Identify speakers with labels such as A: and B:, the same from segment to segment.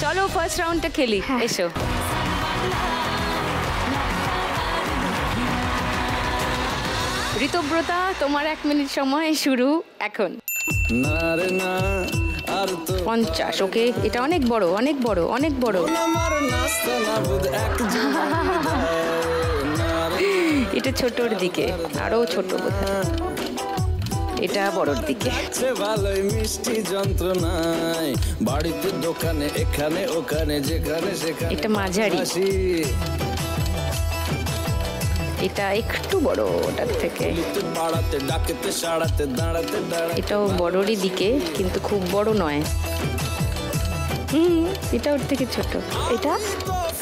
A: চলো ফার্স্ট রাউন্ডটা খেলি। এসো। ঋতব্রতা, তোমার 1 মিনিট সময় শুরু এখন। 50। ওকে, এটা অনেক বড়, অনেক বড়, অনেক বড়। এটা ছোটর দিকে, আরো ছোট বোধহয়। এটা বড়র দিকে। ভালোই মিষ্টি যন্ত্রণায় বাড়িতে দোকানে এখানে ওখানে যেখানে সেখানে। এটা মাঝারি। এটা একটু বড় ওটার থেকে। এটাও বড়রই দিকে কিন্তু খুব বড় নয়। এটা ওর থেকে ছোট। এটা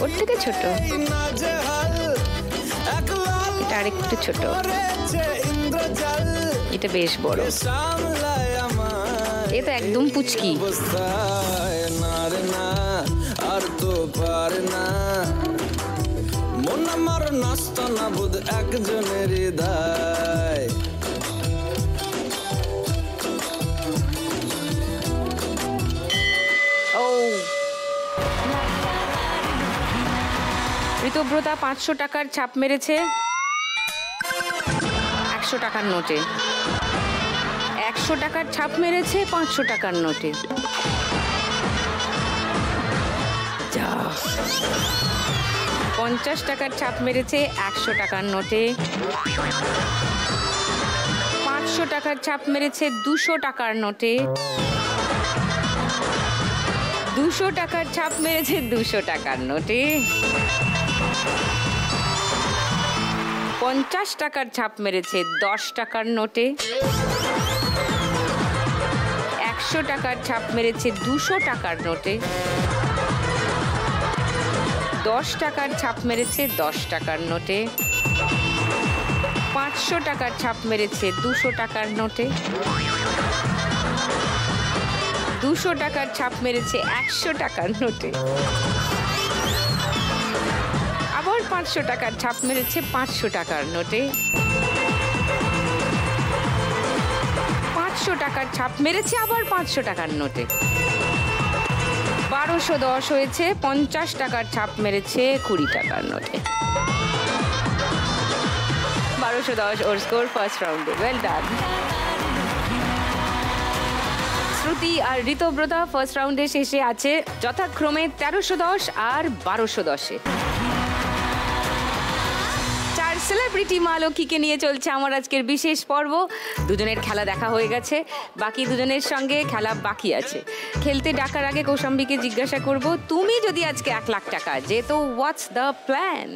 A: ওর থেকে ছোট। এটা আরেকটু ছোট। এটা বেশ বড়। এটা একদম পুচকি। আর তো পারে না মন আমার নাস্তা না বুধ একজনের হৃদয়। ও ঋতব্রতা 500 টাকার ছাপ মেরেছে 100 টাকার নোটে। 100 টাকার ছাপ মেরেছে 500 টাকার নোটে। যা 50 টাকার ছাপ মেরেছে 100 টাকার নোটে। 500 টাকার ছাপ মেরেছে 200 টাকার নোটে। 200 টাকার ছাপ মেরেছে 200 টাকার নোটে। 50 টাকার ছাপ মেরেছে 10 টাকার নোটে। 100 টাকার ছাপ মেরেছে 200 টাকার নোটে। 10 টাকার ছাপ মেরেছে 10 টাকার নোটে। 500 টাকার ছাপ মেরেছে 200 টাকার নোটে। 200 টাকার ছাপ মেরেছে 100 টাকার নোটে। আবার 500 টাকার ছাপ মেরেছে 500 টাকার নোটে। 500 টাকার ছাপ মেরেছে আবার 500 টাকার নোটে। 1210 হয়েছে। 50 টাকার ছাপ মেরেছে 20 টাকার নোটে। 1210 ওর স্কোর ফার্স্ট রাউন্ডে। Well done. শ্রুতি আর ঋতব্রতা ফার্স্ট রাউন্ডে শেষে আছে যথাক্রমে 1310 আর 1210-এ। সেলিব্রিটি মা লক্ষ্মীকে নিয়ে চলছে আমার আজকের বিশেষ পর্ব। দুজনের খেলা দেখা হয়ে গেছে, বাকি দুজনের সঙ্গে খেলা বাকি আছে। খেলতে ডাকার আগে কৌশাম্বীকে জিজ্ঞাসা করব, তুমি যদি আজকে 1 লাখ টাকা যেত, হোয়াটস দ্য প্ল্যান?